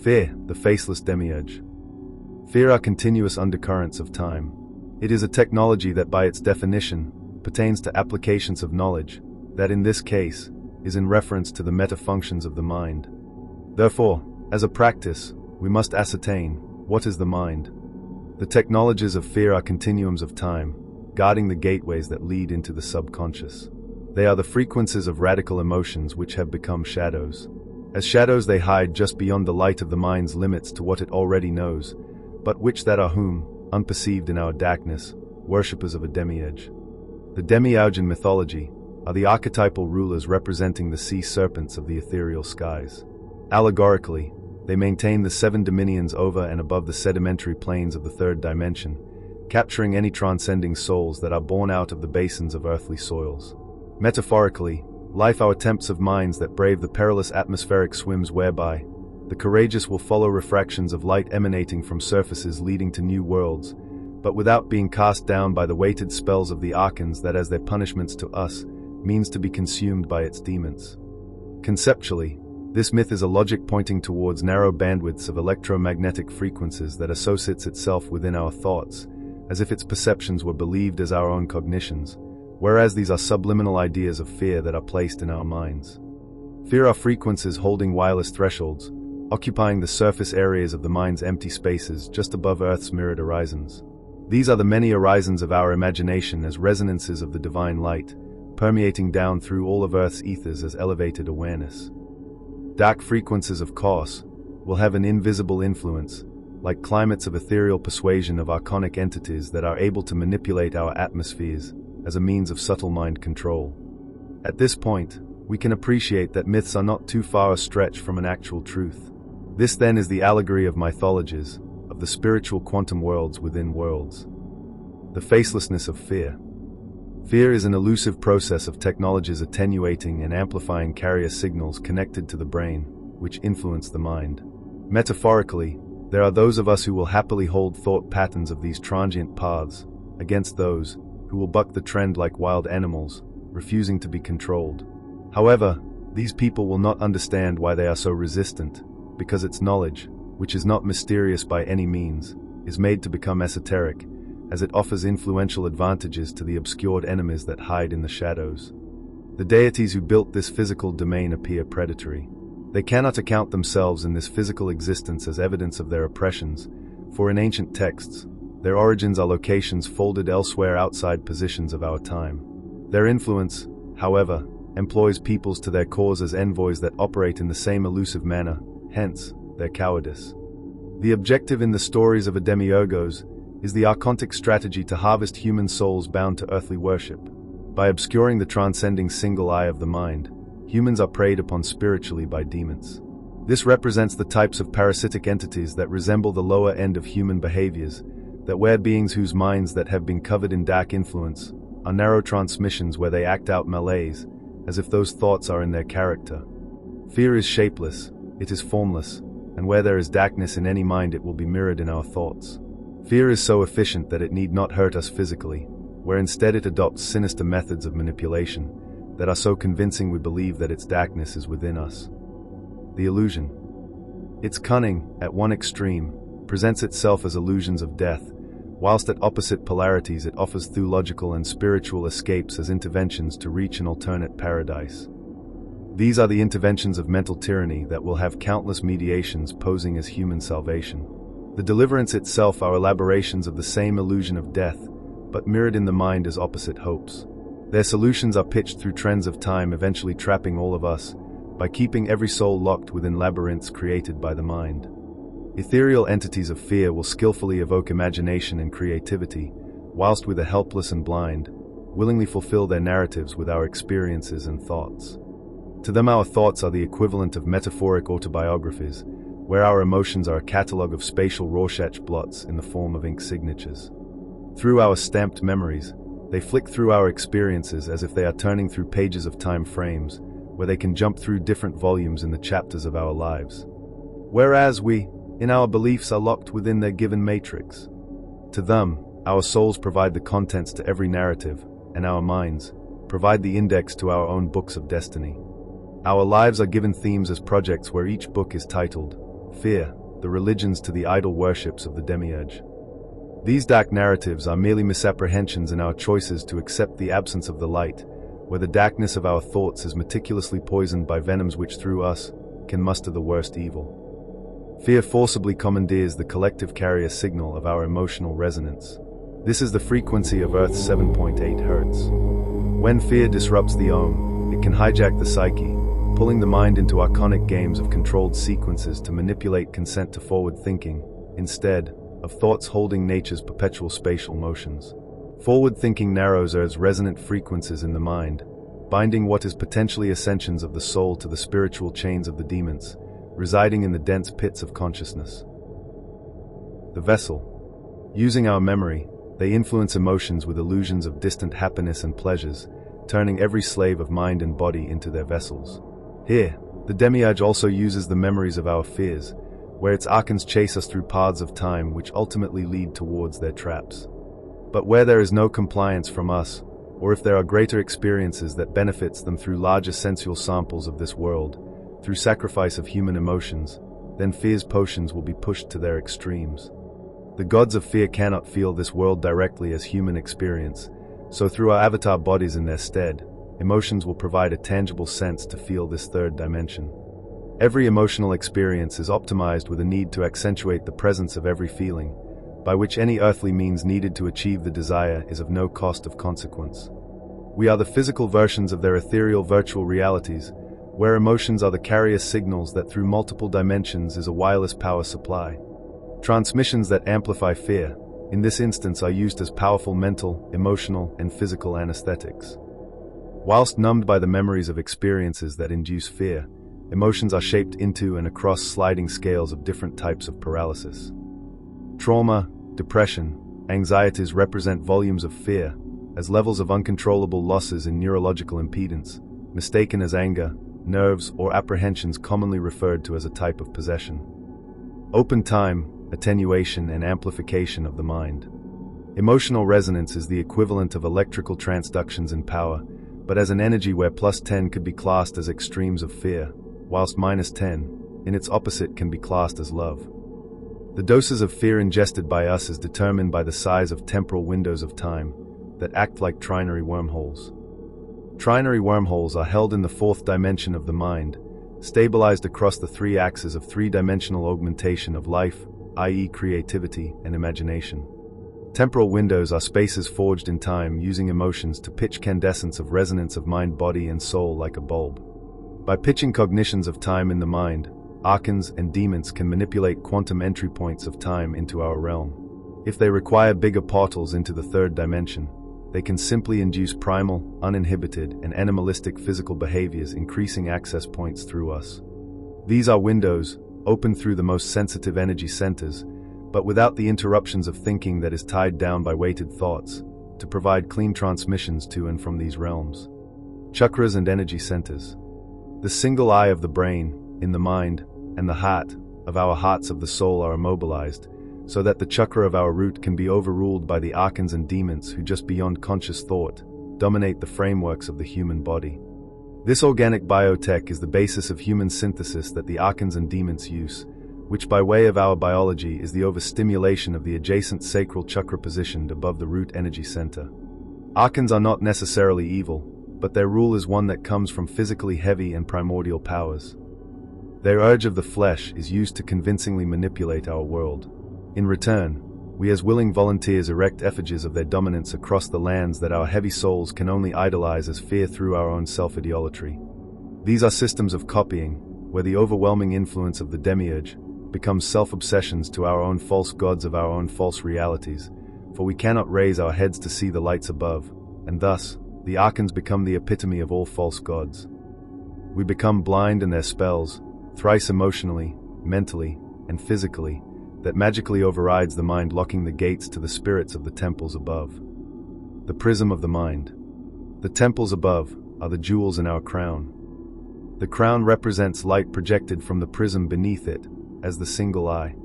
Fear, the faceless Demiurge. Fear are continuous undercurrents of time. It is a technology that by its definition pertains to applications of knowledge, that in this case is in reference to the meta-functions of the mind. Therefore, as a practice, we must ascertain what is the mind. The technologies of fear are continuums of time, guarding the gateways that lead into the subconscious. They are the frequencies of radical emotions which have become shadows. As shadows they hide just beyond the light of the mind's limits to what it already knows, but which that are whom, unperceived in our darkness, worshippers of a demiurge. The demiurge in mythology are the archetypal rulers representing the sea serpents of the ethereal skies. Allegorically, they maintain the 7 dominions over and above the sedimentary planes of the third dimension, capturing any transcending souls that are born out of the basins of earthly soils. Metaphorically, life are attempts of minds that brave the perilous atmospheric swims whereby the courageous will follow refractions of light emanating from surfaces leading to new worlds, but without being cast down by the weighted spells of the archons that as their punishments to us means to be consumed by its demons. Conceptually, this myth is a logic pointing towards narrow bandwidths of electromagnetic frequencies that associates itself within our thoughts, as if its perceptions were believed as our own cognitions, whereas these are subliminal ideas of fear that are placed in our minds. Fear are frequencies holding wireless thresholds, occupying the surface areas of the mind's empty spaces just above Earth's mirrored horizons. These are the many horizons of our imagination as resonances of the divine light, permeating down through all of Earth's ethers as elevated awareness. Dark frequencies of course will have an invisible influence, like climates of ethereal persuasion of archonic entities that are able to manipulate our atmospheres as a means of subtle mind control. At this point, we can appreciate that myths are not too far a stretch from an actual truth. This then is the allegory of mythologies, of the spiritual quantum worlds within worlds. The facelessness of fear. Fear is an elusive process of technologies attenuating and amplifying carrier signals connected to the brain, which influence the mind. Metaphorically, there are those of us who will happily hold thought patterns of these transient paths, against those who will buck the trend like wild animals, refusing to be controlled. However, these people will not understand why they are so resistant, because its knowledge, which is not mysterious by any means, is made to become esoteric, as it offers influential advantages to the obscured enemies that hide in the shadows. The deities who built this physical domain appear predatory. They cannot account themselves in this physical existence as evidence of their oppressions, for in ancient texts, their origins are locations folded elsewhere outside positions of our time. Their influence, however, employs peoples to their cause as envoys that operate in the same elusive manner, hence, their cowardice. The objective in the stories of a demiurgos is the archontic strategy to harvest human souls bound to earthly worship. By obscuring the transcending single eye of the mind, humans are preyed upon spiritually by demons. This represents the types of parasitic entities that resemble the lower end of human behaviors, that wear beings whose minds that have been covered in dark influence are narrow transmissions where they act out malaise, as if those thoughts are in their character. Fear is shapeless, it is formless, and where there is darkness in any mind it will be mirrored in our thoughts. Fear is so efficient that it need not hurt us physically, where instead it adopts sinister methods of manipulation that are so convincing we believe that its darkness is within us. The illusion. Its cunning, at one extreme, presents itself as illusions of death, whilst at opposite polarities it offers theological and spiritual escapes as interventions to reach an alternate paradise. These are the interventions of mental tyranny that will have countless mediations posing as human salvation. The deliverance itself are elaborations of the same illusion of death, but mirrored in the mind as opposite hopes. Their solutions are pitched through trends of time, eventually trapping all of us, by keeping every soul locked within labyrinths created by the mind. Ethereal entities of fear will skillfully evoke imagination and creativity, whilst we the helpless and blind, willingly fulfill their narratives with our experiences and thoughts. To them our thoughts are the equivalent of metaphoric autobiographies, where our emotions are a catalogue of spatial Rorschach blots in the form of ink signatures. Through our stamped memories, they flick through our experiences as if they are turning through pages of time frames, where they can jump through different volumes in the chapters of our lives. Whereas we, in our beliefs, are locked within their given matrix. To them, our souls provide the contents to every narrative, and our minds provide the index to our own books of destiny. Our lives are given themes as projects where each book is titled fear, the religions to the idol worships of the Demiurge. These dark narratives are merely misapprehensions in our choices to accept the absence of the light, where the darkness of our thoughts is meticulously poisoned by venoms which through us can muster the worst evil. Fear forcibly commandeers the collective carrier signal of our emotional resonance. This is the frequency of Earth's 7.8 Hz. When fear disrupts the ohm, it can hijack the psyche, pulling the mind into archonic games of controlled sequences to manipulate consent to forward thinking, instead of thoughts holding nature's perpetual spatial motions. Forward thinking narrows Earth's resonant frequencies in the mind, binding what is potentially ascensions of the soul to the spiritual chains of the demons, residing in the dense pits of consciousness. The vessel. Using our memory, they influence emotions with illusions of distant happiness and pleasures, turning every slave of mind and body into their vessels. Here, the Demiurge also uses the memories of our fears, where its archons chase us through paths of time which ultimately lead towards their traps. But where there is no compliance from us, or if there are greater experiences that benefits them through larger sensual samples of this world, through sacrifice of human emotions, then fear's potions will be pushed to their extremes. The gods of fear cannot feel this world directly as human experience, so through our avatar bodies in their stead, emotions will provide a tangible sense to feel this third dimension. Every emotional experience is optimized with a need to accentuate the presence of every feeling, by which any earthly means needed to achieve the desire is of no cost of consequence. We are the physical versions of their ethereal virtual realities, where emotions are the carrier signals that through multiple dimensions is a wireless power supply. Transmissions that amplify fear, in this instance, are used as powerful mental, emotional, and physical anesthetics. Whilst numbed by the memories of experiences that induce fear, emotions are shaped into and across sliding scales of different types of paralysis. Trauma, depression, anxieties represent volumes of fear, as levels of uncontrollable losses in neurological impedance, mistaken as anger, nerves, or apprehensions commonly referred to as a type of possession. Open time, attenuation and amplification of the mind. Emotional resonance is the equivalent of electrical transductions in power, but as an energy where +10 could be classed as extremes of fear, whilst -10, in its opposite, can be classed as love. The doses of fear ingested by us is determined by the size of temporal windows of time that act like trinary wormholes. Trinary wormholes are held in the fourth dimension of the mind, stabilized across the three axes of three-dimensional augmentation of life, i.e. creativity and imagination. Temporal windows are spaces forged in time using emotions to pitch candescence of resonance of mind, body, and soul like a bulb. By pitching cognitions of time in the mind, archons and demons can manipulate quantum entry points of time into our realm. If they require bigger portals into the third dimension, they can simply induce primal, uninhibited, and animalistic physical behaviors, increasing access points through us. These are windows, open through the most sensitive energy centers, but without the interruptions of thinking that is tied down by weighted thoughts, to provide clean transmissions to and from these realms. Chakras and energy centers. The single eye of the brain, in the mind, and the heart, of our hearts of the soul are immobilized, so that the chakra of our root can be overruled by the archons and demons who, just beyond conscious thought, dominate the frameworks of the human body. This organic biotech is the basis of human synthesis that the archons and demons use, which by way of our biology is the overstimulation of the adjacent sacral chakra positioned above the root energy center. Archons are not necessarily evil, but their rule is one that comes from physically heavy and primordial powers. Their urge of the flesh is used to convincingly manipulate our world. In return, we as willing volunteers erect effigies of their dominance across the lands that our heavy souls can only idolize as fear through our own self-idolatry. These are systems of copying, where the overwhelming influence of the Demiurge becomes self-obsessions to our own false gods of our own false realities, for we cannot raise our heads to see the lights above, and thus, the archons become the epitome of all false gods. We become blind in their spells, thrice emotionally, mentally, and physically, that magically overrides the mind, locking the gates to the spirits of the temples above. The prism of the mind. The temples above are the jewels in our crown. The crown represents light projected from the prism beneath it, as the single eye.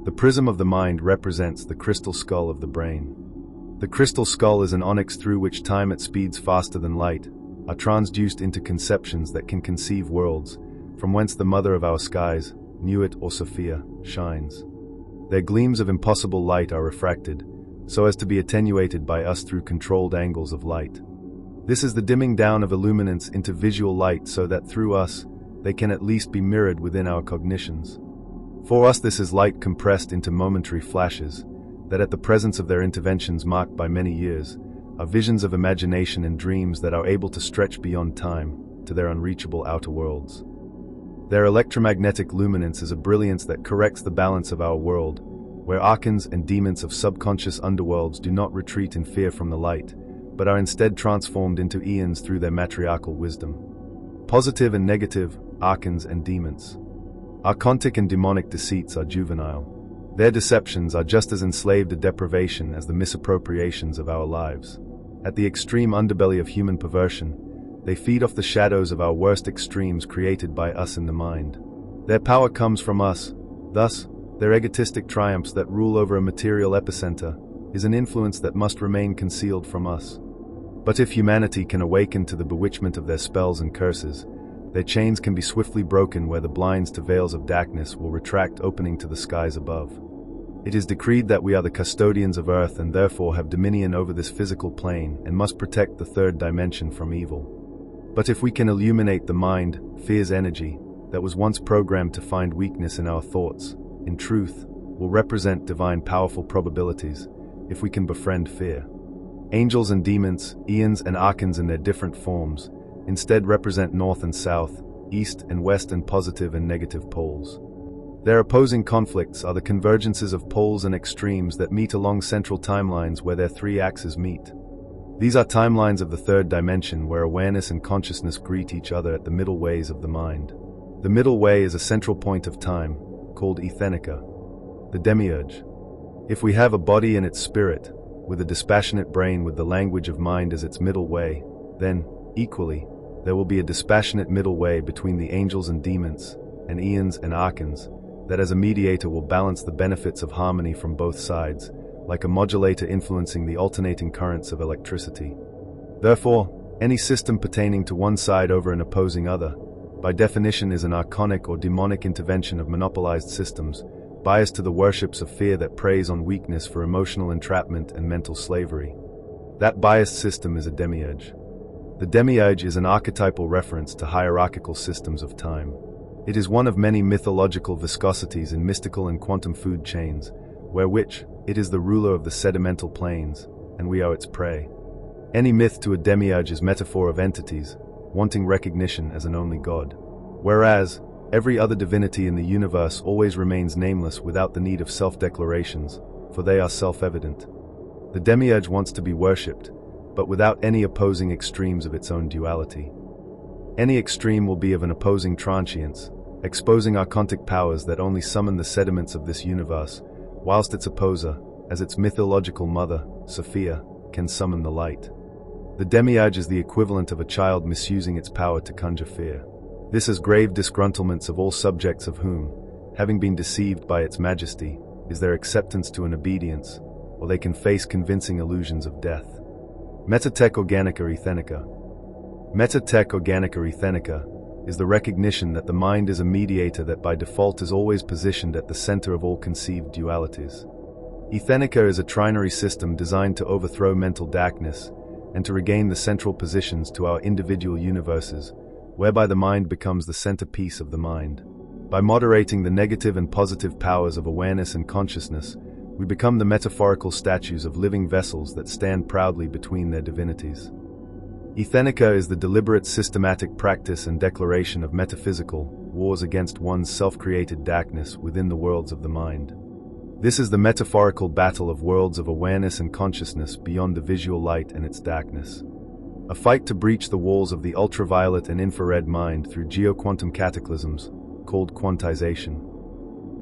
The prism of the mind represents the crystal skull of the brain. The crystal skull is an onyx through which time at speeds faster than light are transduced into conceptions that can conceive worlds, from whence the mother of our skies, Nuit or Sophia, shines. Their gleams of impossible light are refracted, so as to be attenuated by us through controlled angles of light. This is the dimming down of illuminance into visual light so that through us, they can at least be mirrored within our cognitions. For us this is light compressed into momentary flashes, that at the presence of their interventions marked by many years, are visions of imagination and dreams that are able to stretch beyond time, to their unreachable outer worlds. Their electromagnetic luminance is a brilliance that corrects the balance of our world, where archons and demons of subconscious underworlds do not retreat in fear from the light, but are instead transformed into eons through their matriarchal wisdom. Positive and negative, archons and demons. Archontic and demonic deceits are juvenile. Their deceptions are just as enslaved to deprivation as the misappropriations of our lives. At the extreme underbelly of human perversion, they feed off the shadows of our worst extremes created by us in the mind. Their power comes from us, thus, their egotistic triumphs that rule over a material epicenter is an influence that must remain concealed from us. But if humanity can awaken to the bewitchment of their spells and curses, their chains can be swiftly broken where the blinds to veils of darkness will retract, opening to the skies above. It is decreed that we are the custodians of earth and therefore have dominion over this physical plane and must protect the third dimension from evil. But if we can illuminate the mind, fear's energy, that was once programmed to find weakness in our thoughts, in truth, will represent divine powerful probabilities, if we can befriend fear. Angels and demons, eons and archons in their different forms, instead represent north and south, east and west and positive and negative poles. Their opposing conflicts are the convergences of poles and extremes that meet along central timelines where their three axes meet. These are timelines of the third dimension where awareness and consciousness greet each other at the middle ways of the mind. The middle way is a central point of time, called F.E.A.R, the Demiurge. If we have a body and its spirit, with a dispassionate brain with the language of mind as its middle way, then, equally, there will be a dispassionate middle way between the angels and demons, and eons and archons, that as a mediator will balance the benefits of harmony from both sides, like a modulator influencing the alternating currents of electricity. Therefore, any system pertaining to one side over an opposing other, by definition is an archonic or demonic intervention of monopolized systems, biased to the worships of fear that preys on weakness for emotional entrapment and mental slavery. That biased system is a demiurge. The demiurge is an archetypal reference to hierarchical systems of time. It is one of many mythological viscosities in mystical and quantum food chains, where it is the ruler of the sedimental planes, and we are its prey. Any myth to a demiurge is metaphor of entities, wanting recognition as an only god. Whereas, every other divinity in the universe always remains nameless without the need of self-declarations, for they are self-evident. The demiurge wants to be worshipped, but without any opposing extremes of its own duality. Any extreme will be of an opposing transience, exposing archontic powers that only summon the sediments of this universe, whilst its opposer, as its mythological mother, Sophia, can summon the light. The demiurge is the equivalent of a child misusing its power to conjure fear. This has grave disgruntlements of all subjects of whom, having been deceived by its majesty, is their acceptance to an obedience, or they can face convincing illusions of death. Metatech organica ethenica. Metatech organica ethenica is the recognition that the mind is a mediator that by default is always positioned at the center of all conceived dualities. Ethenica is a trinary system designed to overthrow mental darkness and to regain the central positions to our individual universes, whereby the mind becomes the centerpiece of the mind. By moderating the negative and positive powers of awareness and consciousness, we become the metaphorical statues of living vessels that stand proudly between their divinities. Ethenica is the deliberate systematic practice and declaration of metaphysical wars against one's self-created darkness within the worlds of the mind. This is the metaphorical battle of worlds of awareness and consciousness beyond the visual light and its darkness. A fight to breach the walls of the ultraviolet and infrared mind through geoquantum cataclysms, called quantization.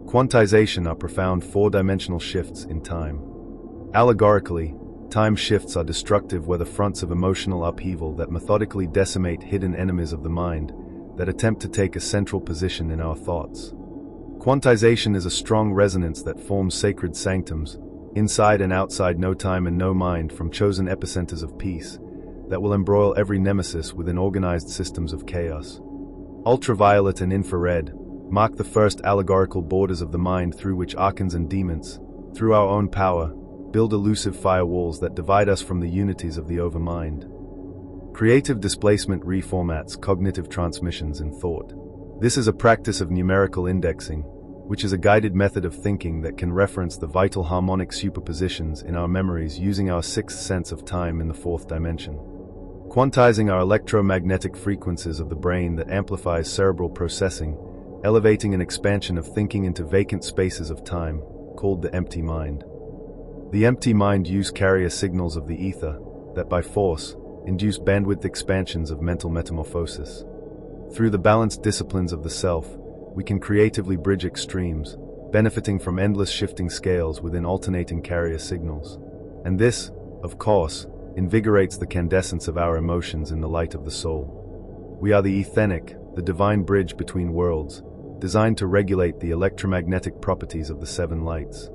Quantization are profound four-dimensional shifts in time. Allegorically, time shifts are destructive where the fronts of emotional upheaval that methodically decimate hidden enemies of the mind that attempt to take a central position in our thoughts. Quantization is a strong resonance that forms sacred sanctums, inside and outside no time and no mind from chosen epicenters of peace, that will embroil every nemesis within organized systems of chaos. Ultraviolet and infrared, mark the first allegorical borders of the mind through which archons and demons, through our own power, build elusive firewalls that divide us from the unities of the overmind. Creative displacement reformats cognitive transmissions in thought. This is a practice of numerical indexing, which is a guided method of thinking that can reference the vital harmonic superpositions in our memories using our sixth sense of time in the fourth dimension. Quantizing our electromagnetic frequencies of the brain that amplifies cerebral processing, elevating an expansion of thinking into vacant spaces of time, called the empty mind. The empty mind use carrier signals of the ether that by force induce bandwidth expansions of mental metamorphosis. Through the balanced disciplines of the self, we can creatively bridge extremes, benefiting from endless shifting scales within alternating carrier signals. And this, of course, invigorates the candescence of our emotions in the light of the soul. We are the ethenic, the divine bridge between worlds, designed to regulate the electromagnetic properties of the seven lights.